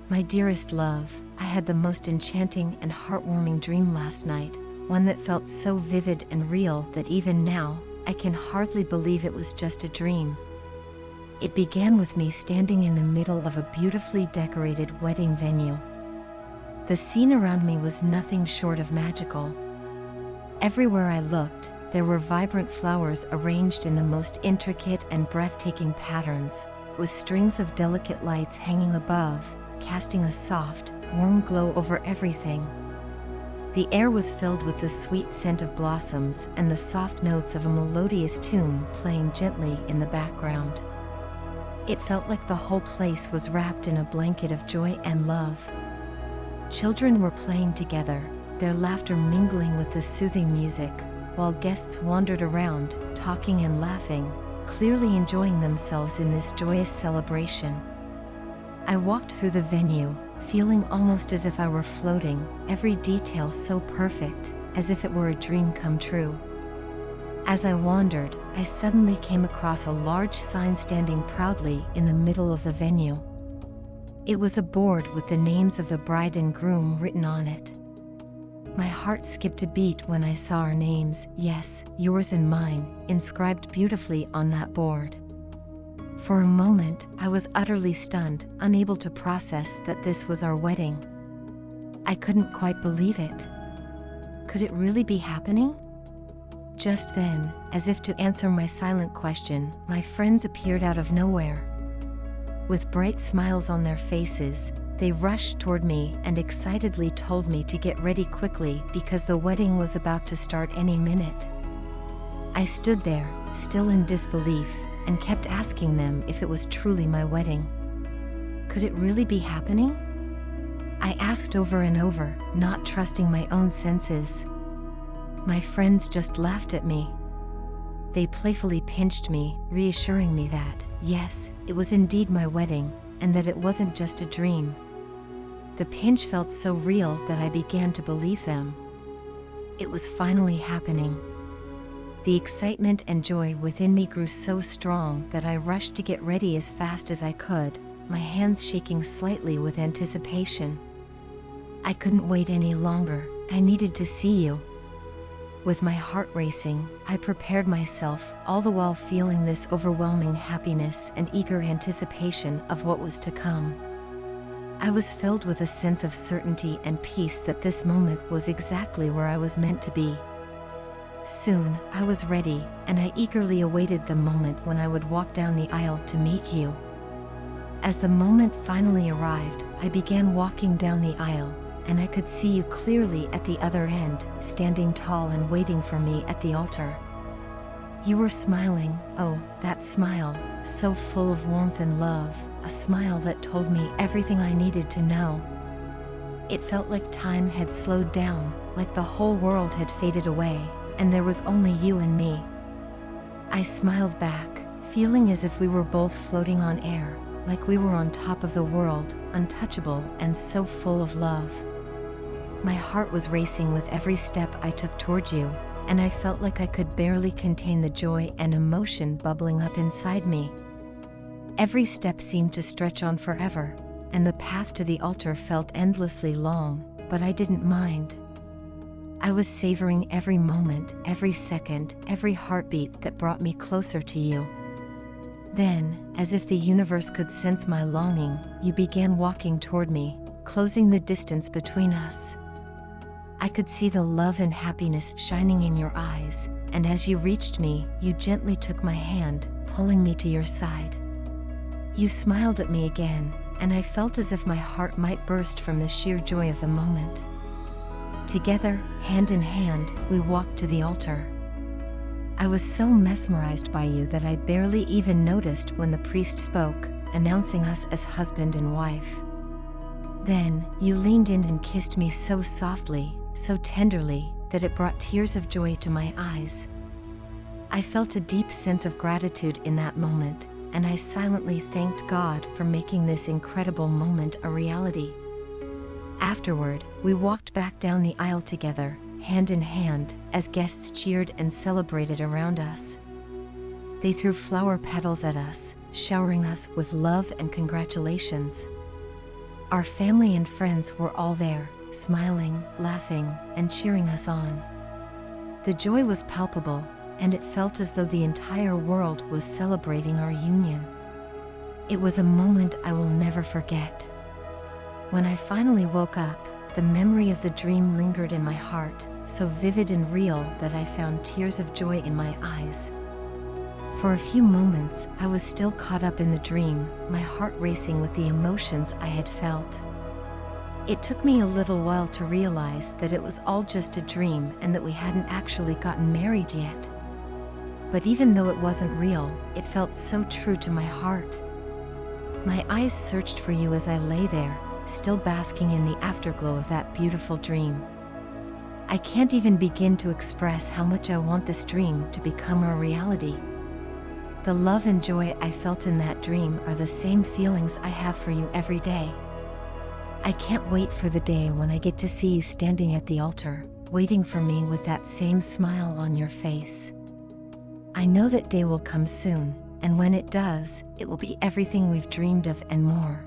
My dearest love, I had the most enchanting and heartwarming dream last night, one that felt so vivid and real that even now, I can hardly believe it was just a dream. It began with me standing in the middle of a beautifully decorated wedding venue. The scene around me was nothing short of magical. Everywhere I looked, there were vibrant flowers arranged in the most intricate and breathtaking patterns, with strings of delicate lights hanging above, casting a soft, warm glow over everything. The air was filled with the sweet scent of blossoms and the soft notes of a melodious tune playing gently in the background. It felt like the whole place was wrapped in a blanket of joy and love. Children were playing together, their laughter mingling with the soothing music, while guests wandered around, talking and laughing, clearly enjoying themselves in this joyous celebration. I walked through the venue, feeling almost as if I were floating, every detail so perfect, as if it were a dream come true. As I wandered, I suddenly came across a large sign standing proudly in the middle of the venue. It was a board with the names of the bride and groom written on it. My heart skipped a beat when I saw our names, yes, yours and mine, inscribed beautifully on that board. For a moment, I was utterly stunned, unable to process that this was our wedding. I couldn't quite believe it. Could it really be happening? Just then, as if to answer my silent question, my friends appeared out of nowhere. With bright smiles on their faces, they rushed toward me and excitedly told me to get ready quickly because the wedding was about to start any minute. I stood there, still in disbelief, and kept asking them if it was truly my wedding. Could it really be happening? I asked over and over, not trusting my own senses. My friends just laughed at me. They playfully pinched me, reassuring me that, yes, it was indeed my wedding, and that it wasn't just a dream. The pinch felt so real that I began to believe them. It was finally happening. The excitement and joy within me grew so strong that I rushed to get ready as fast as I could, my hands shaking slightly with anticipation. I couldn't wait any longer, I needed to see you. With my heart racing, I prepared myself, all the while feeling this overwhelming happiness and eager anticipation of what was to come. I was filled with a sense of certainty and peace that this moment was exactly where I was meant to be. Soon, I was ready, and I eagerly awaited the moment when I would walk down the aisle to meet you. As the moment finally arrived, I began walking down the aisle, and I could see you clearly at the other end, standing tall and waiting for me at the altar. You were smiling, oh, that smile, so full of warmth and love, a smile that told me everything I needed to know. It felt like time had slowed down, like the whole world had faded away, and there was only you and me. I smiled back, feeling as if we were both floating on air, like we were on top of the world, untouchable and so full of love. My heart was racing with every step I took toward you, and I felt like I could barely contain the joy and emotion bubbling up inside me. Every step seemed to stretch on forever, and the path to the altar felt endlessly long, but I didn't mind. I was savoring every moment, every second, every heartbeat that brought me closer to you. Then, as if the universe could sense my longing, you began walking toward me, closing the distance between us. I could see the love and happiness shining in your eyes, and as you reached me, you gently took my hand, pulling me to your side. You smiled at me again, and I felt as if my heart might burst from the sheer joy of the moment. Together, hand in hand, we walked to the altar. I was so mesmerized by you that I barely even noticed when the priest spoke, announcing us as husband and wife. Then, you leaned in and kissed me so softly, so tenderly, that it brought tears of joy to my eyes. I felt a deep sense of gratitude in that moment, and I silently thanked God for making this incredible moment a reality. Afterward, we walked back down the aisle together, hand in hand, as guests cheered and celebrated around us. They threw flower petals at us, showering us with love and congratulations. Our family and friends were all there, smiling, laughing, and cheering us on. The joy was palpable, and it felt as though the entire world was celebrating our union. It was a moment I will never forget. When I finally woke up, the memory of the dream lingered in my heart, so vivid and real that I found tears of joy in my eyes. For a few moments, I was still caught up in the dream, my heart racing with the emotions I had felt. It took me a little while to realize that it was all just a dream and that we hadn't actually gotten married yet. But even though it wasn't real, it felt so true to my heart. My eyes searched for you as I lay there, still basking in the afterglow of that beautiful dream. I can't even begin to express how much I want this dream to become a reality. The love and joy I felt in that dream are the same feelings I have for you every day. I can't wait for the day when I get to see you standing at the altar, waiting for me with that same smile on your face. I know that day will come soon, and when it does, it will be everything we've dreamed of and more.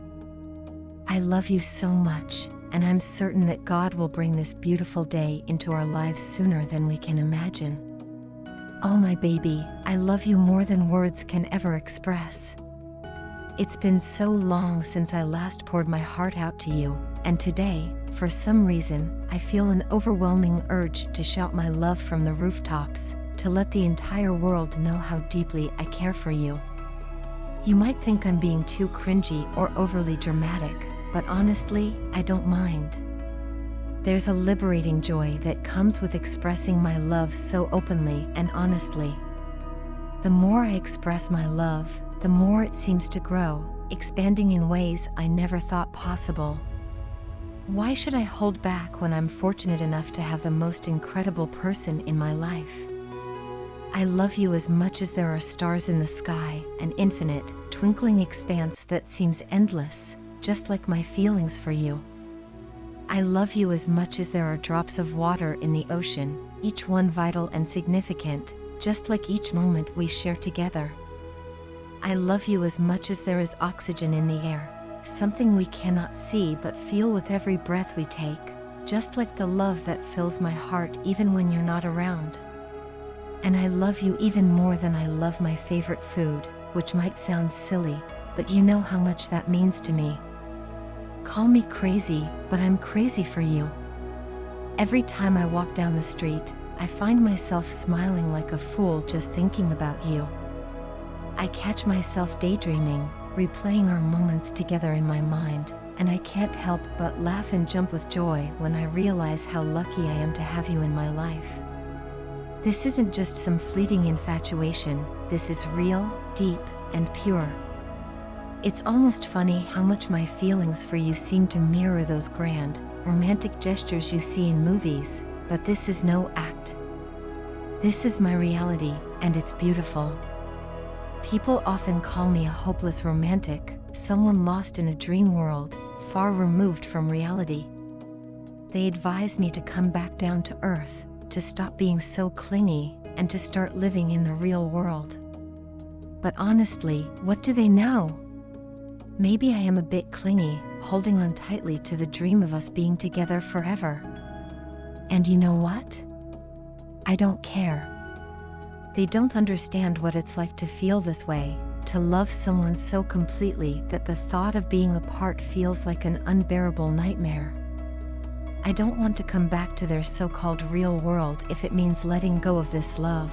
I love you so much, and I'm certain that God will bring this beautiful day into our lives sooner than we can imagine. Oh my baby, I love you more than words can ever express. It's been so long since I last poured my heart out to you, and today, for some reason, I feel an overwhelming urge to shout my love from the rooftops, to let the entire world know how deeply I care for you. You might think I'm being too cringy or overly dramatic, but honestly, I don't mind. There's a liberating joy that comes with expressing my love so openly and honestly. The more I express my love, the more it seems to grow, expanding in ways I never thought possible. Why should I hold back when I'm fortunate enough to have the most incredible person in my life? I love you as much as there are stars in the sky, an infinite, twinkling expanse that seems endless, just like my feelings for you. I love you as much as there are drops of water in the ocean, each one vital and significant, just like each moment we share together. I love you as much as there is oxygen in the air, something we cannot see but feel with every breath we take, just like the love that fills my heart even when you're not around. And I love you even more than I love my favorite food, which might sound silly, but you know how much that means to me. Call me crazy, but I'm crazy for you. Every time I walk down the street, I find myself smiling like a fool just thinking about you. I catch myself daydreaming, replaying our moments together in my mind, and I can't help but laugh and jump with joy when I realize how lucky I am to have you in my life. This isn't just some fleeting infatuation, this is real, deep, and pure. It's almost funny how much my feelings for you seem to mirror those grand, romantic gestures you see in movies, but this is no act. This is my reality, and it's beautiful. People often call me a hopeless romantic, someone lost in a dream world, far removed from reality. They advise me to come back down to earth, to stop being so clingy, and to start living in the real world. But honestly, what do they know? Maybe I am a bit clingy, holding on tightly to the dream of us being together forever. And you know what? I don't care. They don't understand what it's like to feel this way, to love someone so completely that the thought of being apart feels like an unbearable nightmare. I don't want to come back to their so-called real world if it means letting go of this love.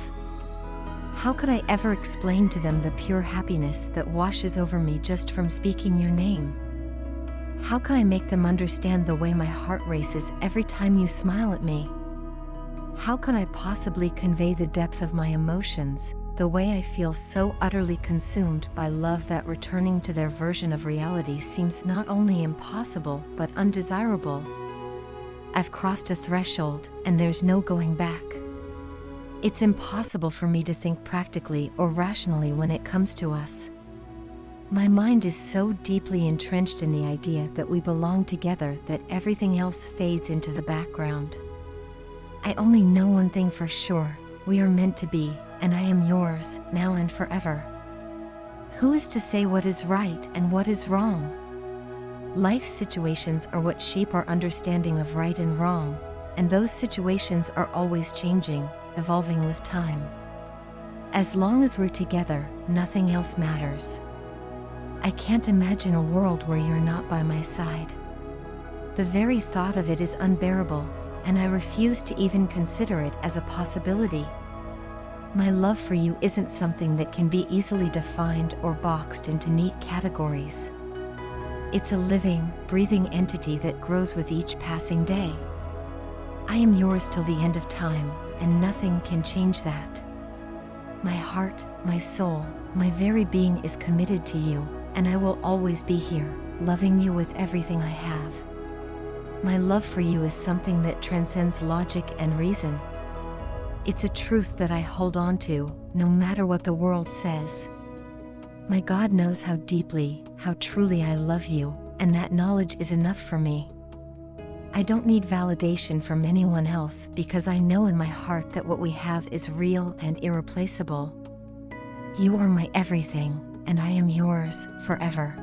How could I ever explain to them the pure happiness that washes over me just from speaking your name? How can I make them understand the way my heart races every time you smile at me? How can I possibly convey the depth of my emotions, the way I feel so utterly consumed by love that returning to their version of reality seems not only impossible but undesirable? I've crossed a threshold, and there's no going back. It's impossible for me to think practically or rationally when it comes to us. My mind is so deeply entrenched in the idea that we belong together that everything else fades into the background. I only know one thing for sure, we are meant to be, and I am yours, now and forever. Who is to say what is right and what is wrong? Life situations are what shape our understanding of right and wrong, and those situations are always changing, evolving with time. As long as we're together, nothing else matters. I can't imagine a world where you're not by my side. The very thought of it is unbearable, and I refuse to even consider it as a possibility. My love for you isn't something that can be easily defined or boxed into neat categories. It's a living, breathing entity that grows with each passing day. I am yours till the end of time, and nothing can change that. My heart, my soul, my very being is committed to you, and I will always be here, loving you with everything I have. My love for you is something that transcends logic and reason. It's a truth that I hold on to, no matter what the world says. My God knows how deeply, how truly I love you, and that knowledge is enough for me. I don't need validation from anyone else because I know in my heart that what we have is real and irreplaceable. You are my everything, and I am yours forever.